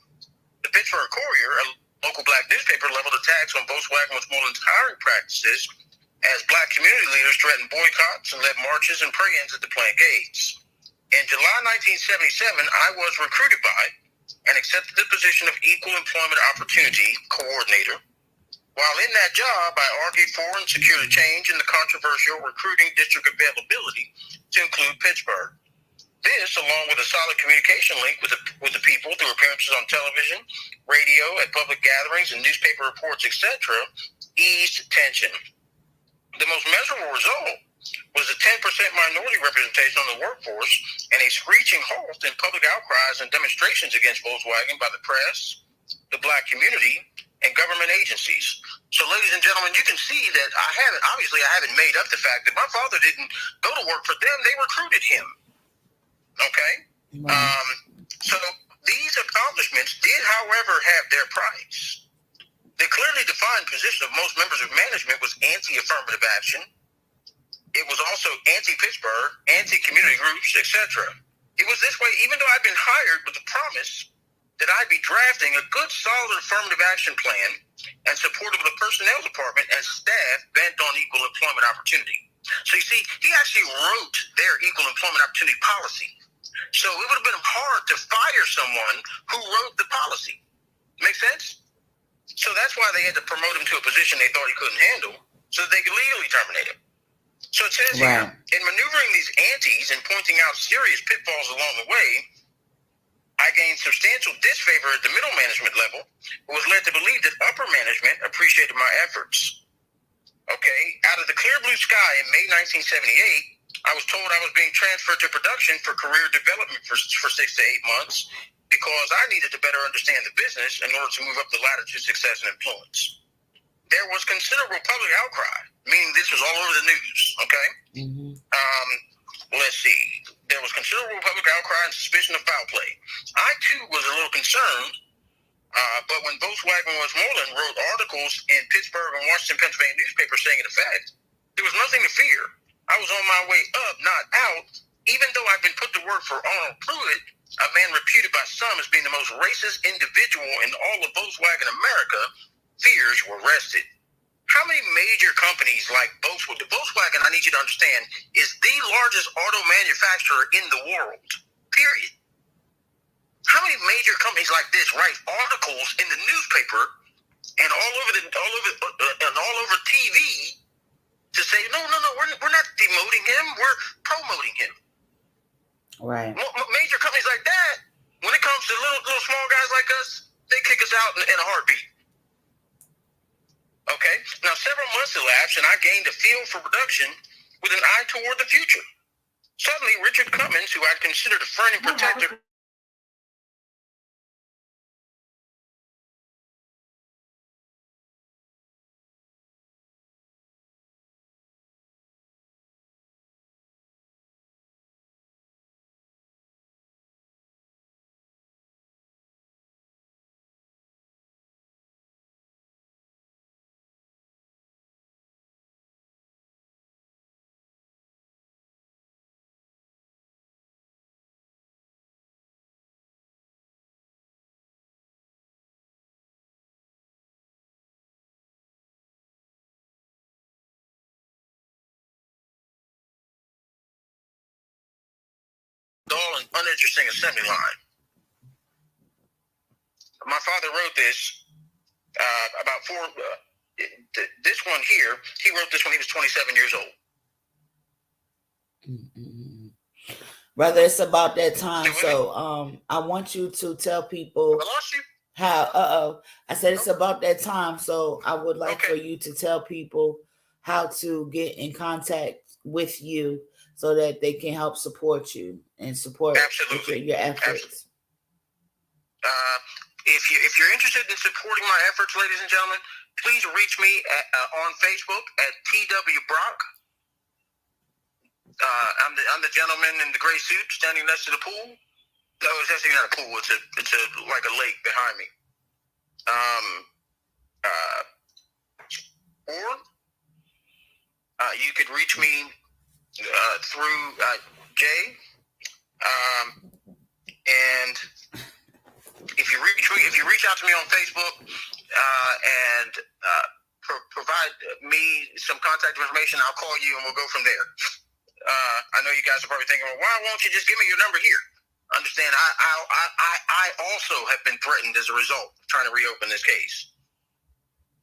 The Pittsburgh Courier, a local black newspaper, leveled attacks on Volkswagen Westmoreland's hiring practices as black community leaders threatened boycotts and led marches and pray-ins at the plant gates. In July 1977, I was recruited by and accepted the position of Equal Employment Opportunity Coordinator. While in that job, I argued for and secured a change in the controversial recruiting district availability to include Pittsburgh. This this, along with a solid communication link with the people through appearances on television, radio, at public gatherings, and newspaper reports, etc., eased tension. The most measurable result was a 10% minority representation on the workforce and a screeching halt in public outcries and demonstrations against Volkswagen by the press, the black community, and government agencies. So, ladies and gentlemen, you can see that I haven't made up the fact that my father didn't go to work for them. They recruited him. Okay? So these accomplishments did, however, have their price. The clearly defined position of most members of management was anti-affirmative action. It was also anti-Pittsburgh, anti-community groups, etc. It was this way, even though I'd been hired with the promise that I'd be drafting a good, solid affirmative action plan and supported with a personnel department and staff bent on equal employment opportunity. So you see, he actually wrote their equal employment opportunity policy. So it would have been hard to fire someone who wrote the policy. Make sense? So that's why they had to promote him to a position they thought he couldn't handle so that they could legally terminate him. So it says here, in maneuvering these antis and pointing out serious pitfalls along the way, I gained substantial disfavor at the middle management level, and was led to believe that upper management appreciated my efforts. Okay, out of the clear blue sky in May 1978, I was told I was being transferred to production for career development for 6 to 8 months because I needed to better understand the business in order to move up the ladder to success and influence. There was considerable public outcry, meaning this was all over the news, okay? Let's see. There was considerable public outcry and suspicion of foul play. I, too, was a little concerned, but when Volkswagen Westmoreland wrote articles in Pittsburgh and Washington, Pennsylvania newspapers saying in effect, there was nothing to fear. I was on my way up, not out, even though I've been put to work for Arnold Pruitt, a man reputed by some as being the most racist individual in all of Volkswagen America. Fears were rested. How many major companies like Volkswagen, I need you to understand, is the largest auto manufacturer in the world, period. How many major companies like this write articles in the newspaper and all over TV to say, no, we're not demoting him, we're promoting him. Right. Major companies like that, when it comes to little small guys like us, they kick us out in a heartbeat. Okay. Now, several months elapsed, and I gained a feel for production with an eye toward the future. Suddenly, Richard Cummins, who I considered a friend and protector, dull and uninteresting assembly line. My father wrote this this one here, he wrote this when he was 27 years old. Brother, it's about that time. So I want you to tell people I lost you? how I said it's about that time. So I would like for you to tell people how to get in contact with you so that they can help support you and support your efforts. If you're interested in supporting my efforts, ladies and gentlemen, please reach me on Facebook at T.W. Brock. I'm the gentleman in the gray suit standing next to the pool. No, it's actually not a pool. It's like a lake behind me. Or you could reach me through Jay. And if you reach out to me on Facebook and provide me some contact information, I'll call you and we'll go from there. I know you guys are probably thinking, well, why won't you just give me your number here? Understand, I also have been threatened as a result of trying to reopen this case.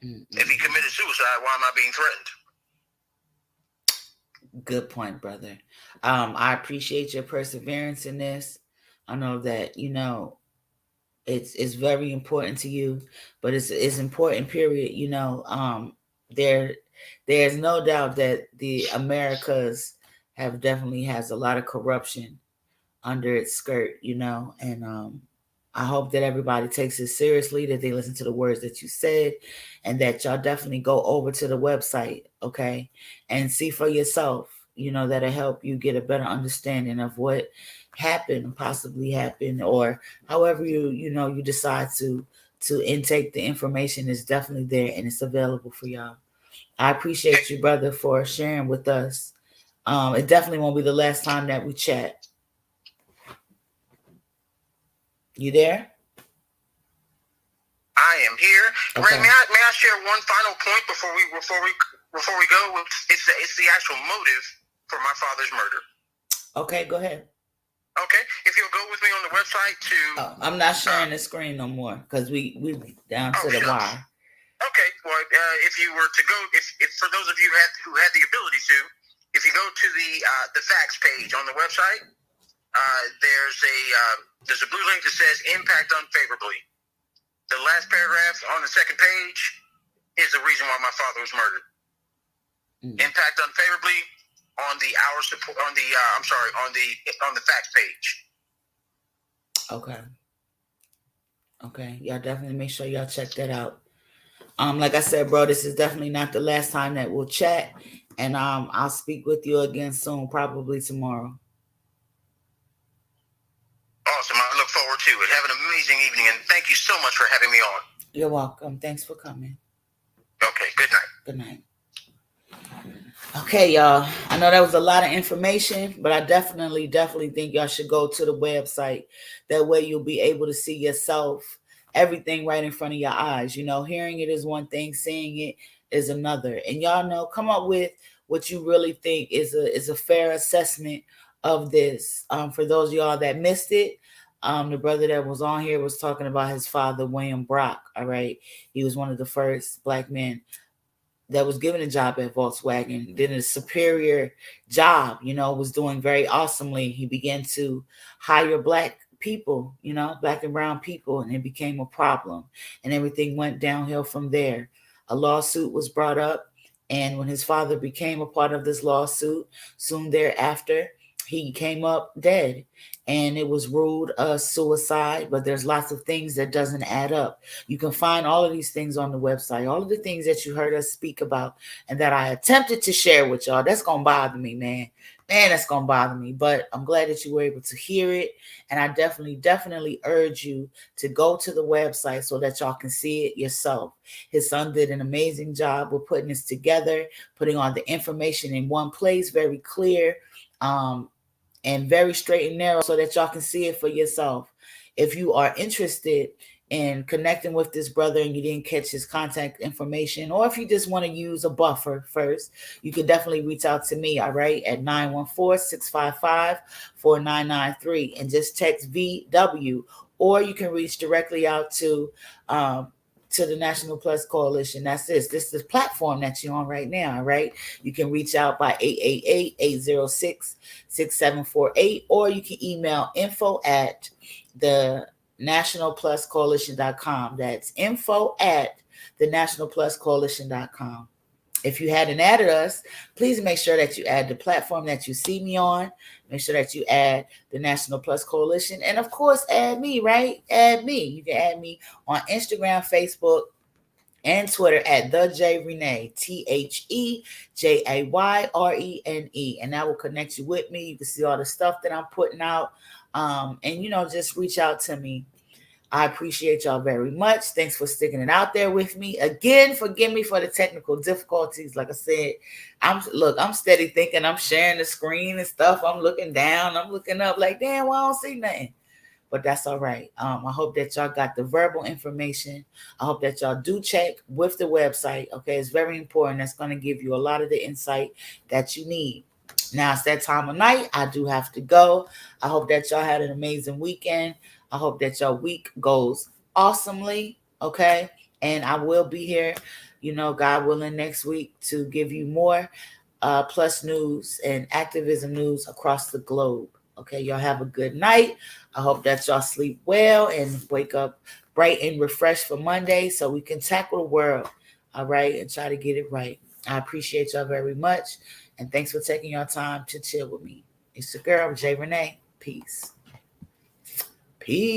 If he committed suicide, why am I being threatened? Good point, brother. I appreciate your perseverance in this. I know that, you know, it's very important to you, but it's important, period. You know, there's no doubt that the Americas have definitely has a lot of corruption under its skirt, you know, and I hope that everybody takes it seriously, that they listen to the words that you said, and that y'all definitely go over to the website, okay, and see for yourself. You know, that'll help you get a better understanding of what happened, possibly happened, or however you decide to intake the information is definitely there and it's available for y'all. I appreciate you, brother, for sharing with us. It definitely won't be the last time that we chat. You there? I am here. Okay. Ray, may I share one final point before we go? It's the actual motive for my father's murder. Okay, go ahead. Okay, if you'll go with me on the website to. I'm not sharing the screen no more because we down to the wire. Okay, well, if you were to go, if for those of you who had the ability to, if you go to the facts page on the website, there's a blue link that says "Impact Unfavorably." The last paragraph on the second page is the reason why my father was murdered. Impact unfavorably on the on the facts page. Okay. Y'all definitely make sure y'all check that out. Like I said, bro, this is definitely not the last time that we'll chat, and I'll speak with you again soon, probably tomorrow. Awesome. I look forward to it. Have an amazing evening, and thank you so much for having me on. You're welcome. Thanks for coming. Okay, good night. Good night. Okay, y'all. I know that was a lot of information, but I definitely think y'all should go to the website. That way you'll be able to see yourself, everything right in front of your eyes. You know, hearing it is one thing, seeing it is another. And y'all know, come up with what you really think is a fair assessment of this. For those of y'all that missed it, the brother that was on here was talking about his father, William Brock. All right. He was one of the first black men that was given a job at Volkswagen, did a superior job, you know, was doing very awesomely. He began to hire black people, you know, black and brown people, and it became a problem. And everything went downhill from there. A lawsuit was brought up, and when his father became a part of this lawsuit, soon thereafter, he came up dead. And it was ruled a suicide, but there's lots of things that doesn't add up. You can find all of these things on the website, all of the things that you heard us speak about and that I attempted to share with y'all. That's going to bother me, man. That's going to bother me. But I'm glad that you were able to hear it. And I definitely urge you to go to the website so that y'all can see it yourself. His son did an amazing job with putting this together, putting all the information in one place, very clear, and very straight and narrow so that y'all can see it for yourself. If you are interested in connecting with this brother and you didn't catch his contact information, or if you just want to use a buffer first, you can definitely reach out to me, all right, at 914-655-4993 and just text VW, or you can reach directly out to the National Plus Coalition. That's this. This is the platform that you're on right now, all right? You can reach out by 888-806-6748, or you can email info at the nationalpluscoalition.com. That's info at the nationalpluscoalition.com. If you hadn't added us, please make sure that you add the platform that you see me on. Make sure that you add the National Plus Coalition. And of course, add me, right? Add me. You can add me on Instagram, Facebook, and Twitter at the Jay Rene, TheJayrene. And that will connect you with me. You can see all the stuff that I'm putting out. And, you know, just reach out to me. I appreciate y'all very much. Thanks for sticking it out there with me. Again, forgive me for the technical difficulties. Like I said, I'm steady thinking I'm sharing the screen and stuff. I'm looking down, I'm looking up like, damn, well, I don't see nothing. But that's all right. I hope that y'all got the verbal information. I hope that y'all do check with the website. Okay, it's very important. That's going to give you a lot of the insight that you need. Now it's that time of night. I do have to go. I hope that y'all had an amazing weekend. I hope that your week goes awesomely. Okay. And I will be here, you know, God willing, next week to give you more Plus News and Activism News across the globe. Okay, y'all have a good night. I hope that y'all sleep well and wake up bright and refreshed for Monday so we can tackle the world, all right, and try to get it right. I appreciate y'all very much, and thanks for taking your time to chill with me. It's your girl, Jay Rene. Peace. Peace.